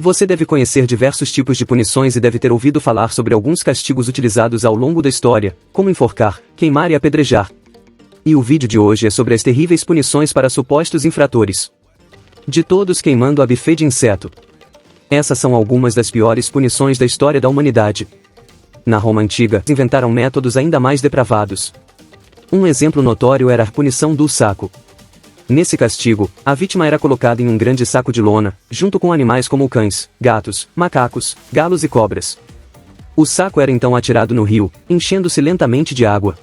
Você deve conhecer diversos tipos de punições e deve ter ouvido falar sobre alguns castigos utilizados ao longo da história, como enforcar, queimar e apedrejar. E o vídeo de hoje é sobre as terríveis punições para supostos infratores. De todos queimando a buffet de inseto. Essas são algumas das piores punições da história da humanidade. Na Roma Antiga, inventaram métodos ainda mais depravados. Um exemplo notório era a punição do saco. Nesse castigo, a vítima era colocada em um grande saco de lona, junto com animais como cães, gatos, macacos, galos e cobras. O saco era então atirado no rio, enchendo-se lentamente de água.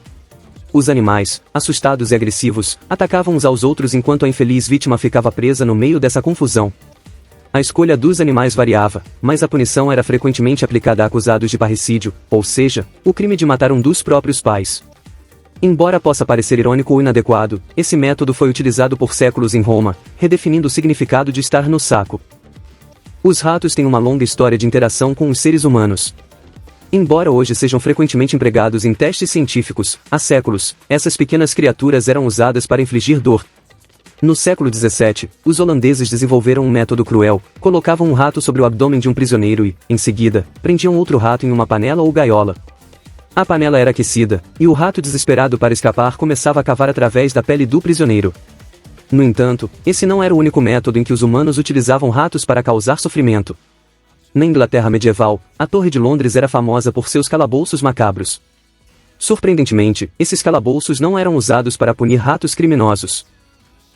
Os animais, assustados e agressivos, atacavam uns aos outros enquanto a infeliz vítima ficava presa no meio dessa confusão. A escolha dos animais variava, mas a punição era frequentemente aplicada a acusados de parricídio, ou seja, o crime de matar um dos próprios pais. Embora possa parecer irônico ou inadequado, esse método foi utilizado por séculos em Roma, redefinindo o significado de estar no saco. Os ratos têm uma longa história de interação com os seres humanos. Embora hoje sejam frequentemente empregados em testes científicos, há séculos, essas pequenas criaturas eram usadas para infligir dor. No século XVII, os holandeses desenvolveram um método cruel: colocavam um rato sobre o abdômen de um prisioneiro e, em seguida, prendiam outro rato em uma panela ou gaiola. A panela era aquecida, e o rato, desesperado para escapar, começava a cavar através da pele do prisioneiro. No entanto, esse não era o único método em que os humanos utilizavam ratos para causar sofrimento. Na Inglaterra medieval, a Torre de Londres era famosa por seus calabouços macabros. Surpreendentemente, esses calabouços não eram usados para punir ratos criminosos.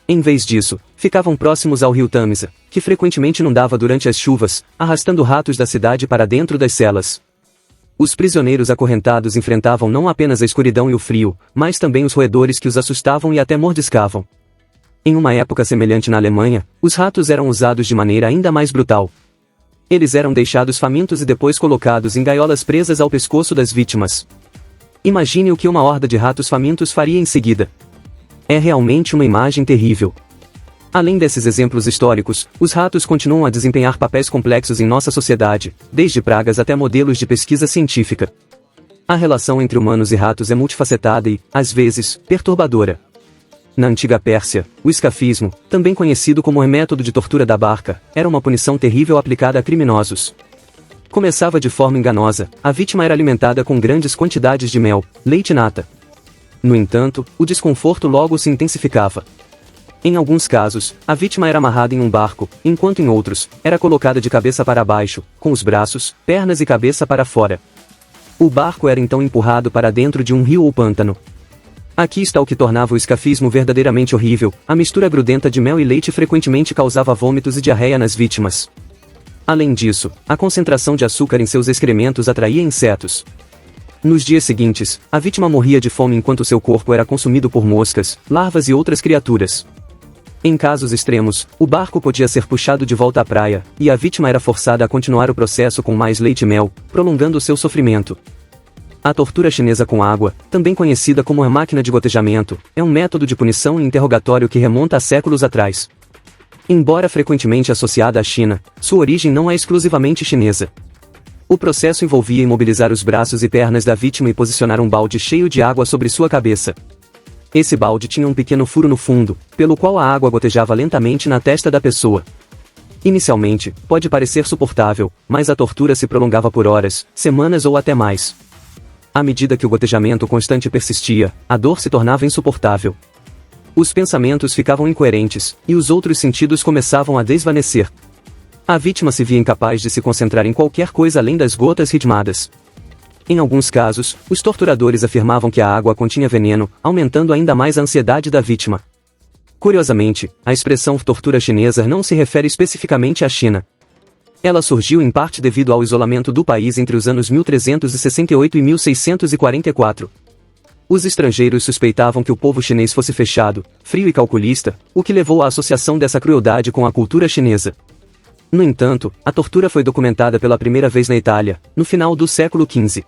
Em vez disso, ficavam próximos ao rio Tâmisa, que frequentemente inundava durante as chuvas, arrastando ratos da cidade para dentro das celas. Os prisioneiros acorrentados enfrentavam não apenas a escuridão e o frio, mas também os roedores que os assustavam e até mordiscavam. Em uma época semelhante na Alemanha, os ratos eram usados de maneira ainda mais brutal. Eles eram deixados famintos e depois colocados em gaiolas presas ao pescoço das vítimas. Imagine o que uma horda de ratos famintos faria em seguida. É realmente uma imagem terrível. Além desses exemplos históricos, os ratos continuam a desempenhar papéis complexos em nossa sociedade, desde pragas até modelos de pesquisa científica. A relação entre humanos e ratos é multifacetada e, às vezes, perturbadora. Na antiga Pérsia, o escafismo, também conhecido como o método de tortura da barca, era uma punição terrível aplicada a criminosos. Começava de forma enganosa: a vítima era alimentada com grandes quantidades de mel, leite e nata. No entanto, o desconforto logo se intensificava. Em alguns casos, a vítima era amarrada em um barco, enquanto em outros, era colocada de cabeça para baixo, com os braços, pernas e cabeça para fora. O barco era então empurrado para dentro de um rio ou pântano. Aqui está o que tornava o escafismo verdadeiramente horrível: a mistura grudenta de mel e leite frequentemente causava vômitos e diarreia nas vítimas. Além disso, a concentração de açúcar em seus excrementos atraía insetos. Nos dias seguintes, a vítima morria de fome enquanto seu corpo era consumido por moscas, larvas e outras criaturas. Em casos extremos, o barco podia ser puxado de volta à praia, e a vítima era forçada a continuar o processo com mais leite e mel, prolongando seu sofrimento. A tortura chinesa com água, também conhecida como a máquina de gotejamento, é um método de punição e interrogatório que remonta a séculos atrás. Embora frequentemente associada à China, sua origem não é exclusivamente chinesa. O processo envolvia imobilizar os braços e pernas da vítima e posicionar um balde cheio de água sobre sua cabeça. Esse balde tinha um pequeno furo no fundo, pelo qual a água gotejava lentamente na testa da pessoa. Inicialmente, pode parecer suportável, mas a tortura se prolongava por horas, semanas ou até mais. À medida que o gotejamento constante persistia, a dor se tornava insuportável. Os pensamentos ficavam incoerentes, e os outros sentidos começavam a desvanecer. A vítima se via incapaz de se concentrar em qualquer coisa além das gotas ritmadas. Em alguns casos, os torturadores afirmavam que a água continha veneno, aumentando ainda mais a ansiedade da vítima. Curiosamente, a expressão tortura chinesa não se refere especificamente à China. Ela surgiu em parte devido ao isolamento do país entre os anos 1368 e 1644. Os estrangeiros suspeitavam que o povo chinês fosse fechado, frio e calculista, o que levou à associação dessa crueldade com a cultura chinesa. No entanto, a tortura foi documentada pela primeira vez na Itália, no final do século XV.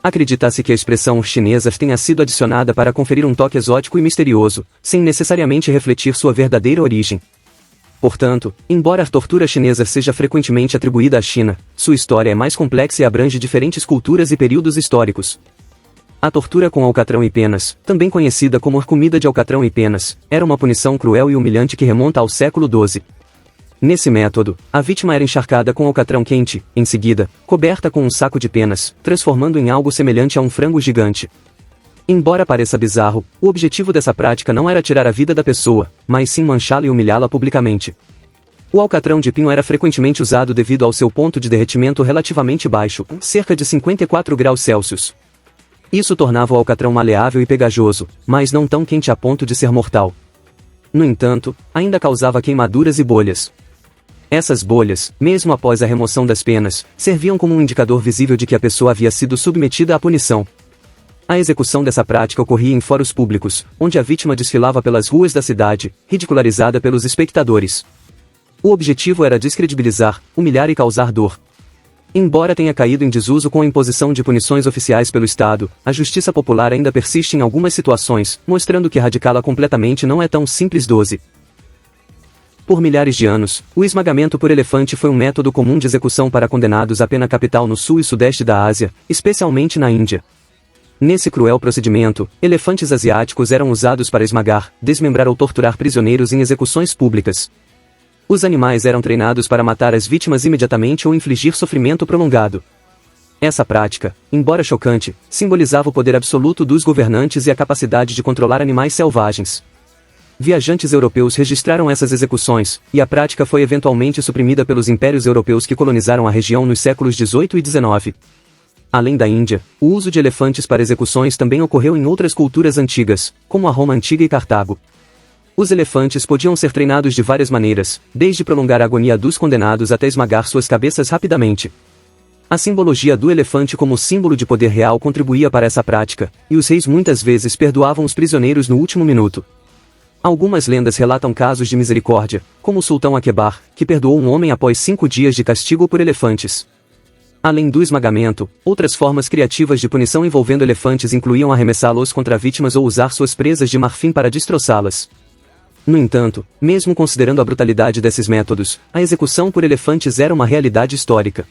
Acredita-se que a expressão chinesa tenha sido adicionada para conferir um toque exótico e misterioso, sem necessariamente refletir sua verdadeira origem. Portanto, embora a tortura chinesa seja frequentemente atribuída à China, sua história é mais complexa e abrange diferentes culturas e períodos históricos. A tortura com alcatrão e penas, também conhecida como comida de alcatrão e penas, era uma punição cruel e humilhante que remonta ao século XII. Nesse método, a vítima era encharcada com alcatrão quente, em seguida, coberta com um saco de penas, transformando em algo semelhante a um frango gigante. Embora pareça bizarro, o objetivo dessa prática não era tirar a vida da pessoa, mas sim manchá-la e humilhá-la publicamente. O alcatrão de pinho era frequentemente usado devido ao seu ponto de derretimento relativamente baixo, cerca de 54 graus Celsius. Isso tornava o alcatrão maleável e pegajoso, mas não tão quente a ponto de ser mortal. No entanto, ainda causava queimaduras e bolhas. Essas bolhas, mesmo após a remoção das penas, serviam como um indicador visível de que a pessoa havia sido submetida à punição. A execução dessa prática ocorria em fóruns públicos, onde a vítima desfilava pelas ruas da cidade, ridicularizada pelos espectadores. O objetivo era descredibilizar, humilhar e causar dor. Embora tenha caído em desuso com a imposição de punições oficiais pelo Estado, a justiça popular ainda persiste em algumas situações, mostrando que erradicá-la completamente não é tão simples. Por milhares de anos, o esmagamento por elefante foi um método comum de execução para condenados à pena capital no sul e sudeste da Ásia, especialmente na Índia. Nesse cruel procedimento, elefantes asiáticos eram usados para esmagar, desmembrar ou torturar prisioneiros em execuções públicas. Os animais eram treinados para matar as vítimas imediatamente ou infligir sofrimento prolongado. Essa prática, embora chocante, simbolizava o poder absoluto dos governantes e a capacidade de controlar animais selvagens. Viajantes europeus registraram essas execuções, e a prática foi eventualmente suprimida pelos impérios europeus que colonizaram a região nos séculos XVIII e XIX. Além da Índia, o uso de elefantes para execuções também ocorreu em outras culturas antigas, como a Roma Antiga e Cartago. Os elefantes podiam ser treinados de várias maneiras, desde prolongar a agonia dos condenados até esmagar suas cabeças rapidamente. A simbologia do elefante como símbolo de poder real contribuía para essa prática, e os reis muitas vezes perdoavam os prisioneiros no último minuto. Algumas lendas relatam casos de misericórdia, como o sultão Akbar, que perdoou um homem após 5 dias de castigo por elefantes. Além do esmagamento, outras formas criativas de punição envolvendo elefantes incluíam arremessá-los contra vítimas ou usar suas presas de marfim para destroçá-las. No entanto, mesmo considerando a brutalidade desses métodos, a execução por elefantes era uma realidade histórica.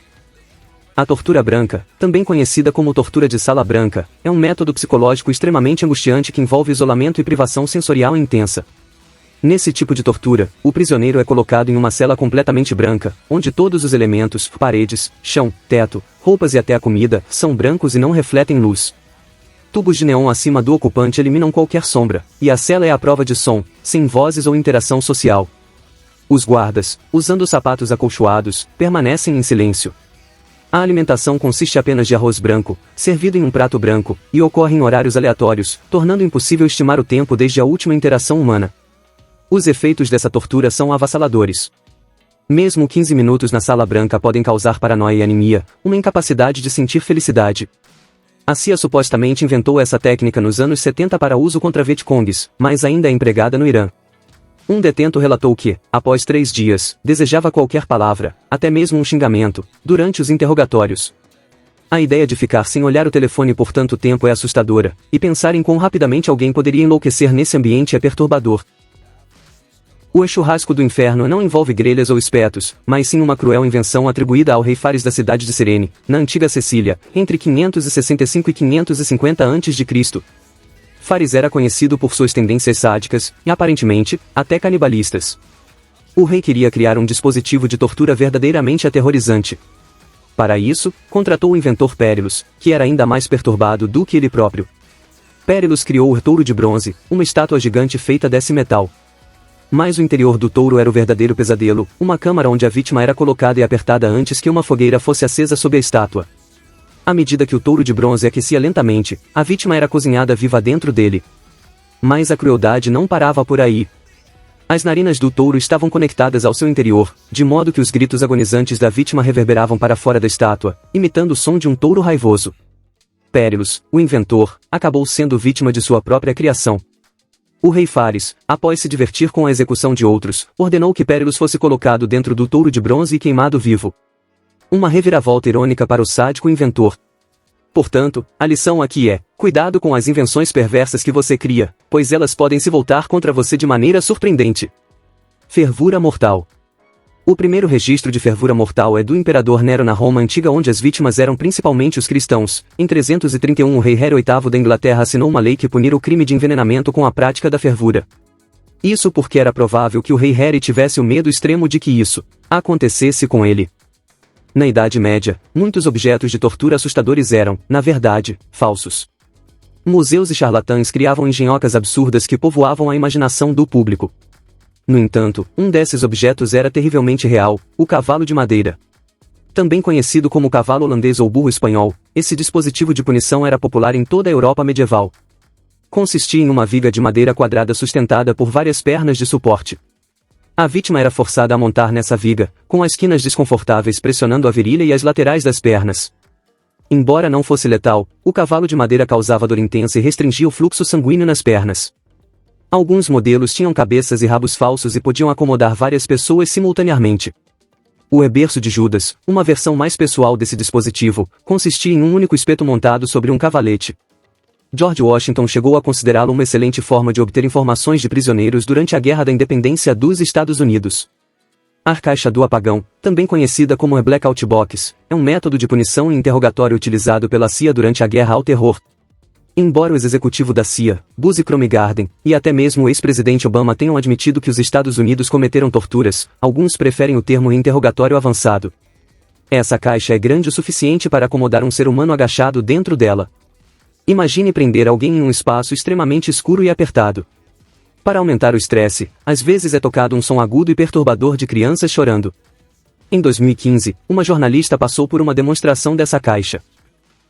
A tortura branca, também conhecida como tortura de sala branca, é um método psicológico extremamente angustiante que envolve isolamento e privação sensorial intensa. Nesse tipo de tortura, o prisioneiro é colocado em uma cela completamente branca, onde todos os elementos, paredes, chão, teto, roupas e até a comida, são brancos e não refletem luz. Tubos de neon acima do ocupante eliminam qualquer sombra, e a cela é a prova de som, sem vozes ou interação social. Os guardas, usando sapatos acolchoados, permanecem em silêncio. A alimentação consiste apenas de arroz branco, servido em um prato branco, e ocorre em horários aleatórios, tornando impossível estimar o tempo desde a última interação humana. Os efeitos dessa tortura são avassaladores. Mesmo 15 minutos na sala branca podem causar paranoia e anemia, uma incapacidade de sentir felicidade. A CIA supostamente inventou essa técnica nos anos 70 para uso contra Vietcongues, mas ainda é empregada no Irã. Um detento relatou que, após 3 dias, desejava qualquer palavra, até mesmo um xingamento, durante os interrogatórios. A ideia de ficar sem olhar o telefone por tanto tempo é assustadora, e pensar em quão rapidamente alguém poderia enlouquecer nesse ambiente é perturbador. O churrasco do inferno não envolve grelhas ou espetos, mas sim uma cruel invenção atribuída ao rei Fares da cidade de Cirene, na antiga Sicília, entre 565 e 550 a.C. Fares era conhecido por suas tendências sádicas, e aparentemente, até canibalistas. O rei queria criar um dispositivo de tortura verdadeiramente aterrorizante. Para isso, contratou o inventor Péricles, que era ainda mais perturbado do que ele próprio. Péricles criou o touro de bronze, uma estátua gigante feita desse metal. Mas o interior do touro era o verdadeiro pesadelo, uma câmara onde a vítima era colocada e apertada antes que uma fogueira fosse acesa sob a estátua. À medida que o touro de bronze aquecia lentamente, a vítima era cozinhada viva dentro dele. Mas a crueldade não parava por aí. As narinas do touro estavam conectadas ao seu interior, de modo que os gritos agonizantes da vítima reverberavam para fora da estátua, imitando o som de um touro raivoso. Péricles, o inventor, acabou sendo vítima de sua própria criação. O rei Fares, após se divertir com a execução de outros, ordenou que Péricles fosse colocado dentro do touro de bronze e queimado vivo. Uma reviravolta irônica para o sádico inventor. Portanto, a lição aqui é: cuidado com as invenções perversas que você cria, pois elas podem se voltar contra você de maneira surpreendente. Fervura mortal. O primeiro registro de fervura mortal é do imperador Nero na Roma antiga, onde as vítimas eram principalmente os cristãos. Em 331 o rei Henry VIII da Inglaterra assinou uma lei que punira o crime de envenenamento com a prática da fervura. Isso porque era provável que o rei Harry tivesse o medo extremo de que isso acontecesse com ele. Na Idade Média, muitos objetos de tortura assustadores eram, na verdade, falsos. Museus e charlatães criavam engenhocas absurdas que povoavam a imaginação do público. No entanto, um desses objetos era terrivelmente real, o cavalo de madeira. Também conhecido como cavalo holandês ou burro espanhol, esse dispositivo de punição era popular em toda a Europa medieval. Consistia em uma viga de madeira quadrada sustentada por várias pernas de suporte. A vítima era forçada a montar nessa viga, com as quinas desconfortáveis pressionando a virilha e as laterais das pernas. Embora não fosse letal, o cavalo de madeira causava dor intensa e restringia o fluxo sanguíneo nas pernas. Alguns modelos tinham cabeças e rabos falsos e podiam acomodar várias pessoas simultaneamente. O Reberço de Judas, uma versão mais pessoal desse dispositivo, consistia em um único espeto montado sobre um cavalete. George Washington chegou a considerá-lo uma excelente forma de obter informações de prisioneiros durante a Guerra da Independência dos Estados Unidos. A caixa do apagão, também conhecida como a Blackout Box, é um método de punição e interrogatório utilizado pela CIA durante a Guerra ao Terror. Embora o ex-executivo da CIA, Buzzy Cromgarden, e até mesmo o ex-presidente Obama tenham admitido que os Estados Unidos cometeram torturas, alguns preferem o termo interrogatório avançado. Essa caixa é grande o suficiente para acomodar um ser humano agachado dentro dela. Imagine prender alguém em um espaço extremamente escuro e apertado. Para aumentar o estresse, às vezes é tocado um som agudo e perturbador de crianças chorando. Em 2015, uma jornalista passou por uma demonstração dessa caixa.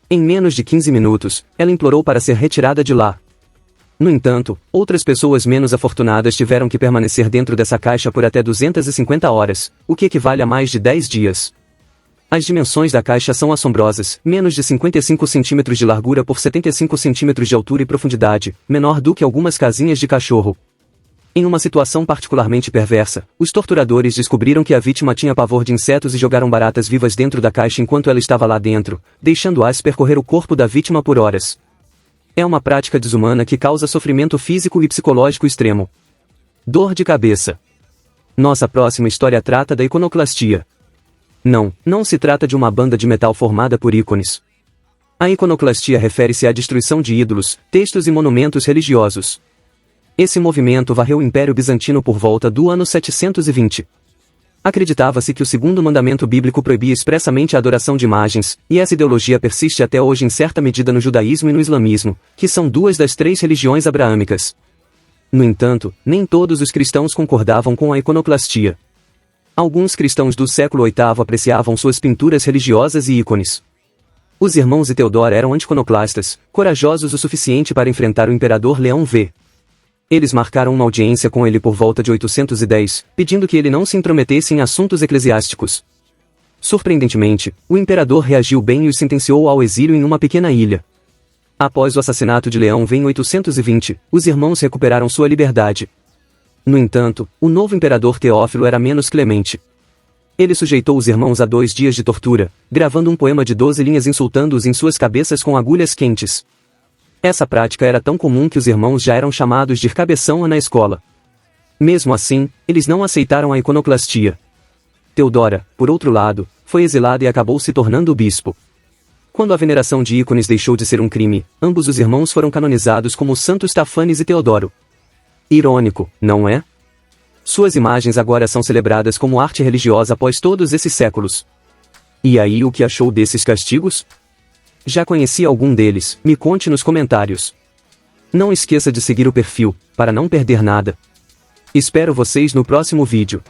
Em menos de 15 minutos, ela implorou para ser retirada de lá. No entanto, outras pessoas menos afortunadas tiveram que permanecer dentro dessa caixa por até 250 horas, o que equivale a mais de 10 dias. As dimensões da caixa são assombrosas, menos de 55 centímetros de largura por 75 centímetros de altura e profundidade, menor do que algumas casinhas de cachorro. Em uma situação particularmente perversa, os torturadores descobriram que a vítima tinha pavor de insetos e jogaram baratas vivas dentro da caixa enquanto ela estava lá dentro, deixando-as percorrer o corpo da vítima por horas. É uma prática desumana que causa sofrimento físico e psicológico extremo. Dor de cabeça. Nossa próxima história trata da iconoclastia. Não se trata de uma banda de metal formada por ícones. A iconoclastia refere-se à destruição de ídolos, textos e monumentos religiosos. Esse movimento varreu o Império Bizantino por volta do ano 720. Acreditava-se que o segundo mandamento bíblico proibia expressamente a adoração de imagens, e essa ideologia persiste até hoje em certa medida no judaísmo e no islamismo, que são duas das 3 religiões abraâmicas. No entanto, nem todos os cristãos concordavam com a iconoclastia. Alguns cristãos do século VIII apreciavam suas pinturas religiosas e ícones. Os irmãos de Teodoro eram anticonoclastas, corajosos o suficiente para enfrentar o imperador Leão V. Eles marcaram uma audiência com ele por volta de 810, pedindo que ele não se intrometesse em assuntos eclesiásticos. Surpreendentemente, o imperador reagiu bem e os sentenciou ao exílio em uma pequena ilha. Após o assassinato de Leão V em 820, os irmãos recuperaram sua liberdade. No entanto, o novo imperador Teófilo era menos clemente. Ele sujeitou os irmãos a 2 dias de tortura, gravando um poema de 12 linhas insultando-os em suas cabeças com agulhas quentes. Essa prática era tão comum que os irmãos já eram chamados de cabeção na escola. Mesmo assim, eles não aceitaram a iconoclastia. Teodora, por outro lado, foi exilada e acabou se tornando bispo. Quando a veneração de ícones deixou de ser um crime, ambos os irmãos foram canonizados como santos Tafanes e Teodoro. Irônico, não é? Suas imagens agora são celebradas como arte religiosa após todos esses séculos. E aí, o que achou desses castigos? Já conhecia algum deles? Me conte nos comentários. Não esqueça de seguir o perfil, para não perder nada. Espero vocês no próximo vídeo.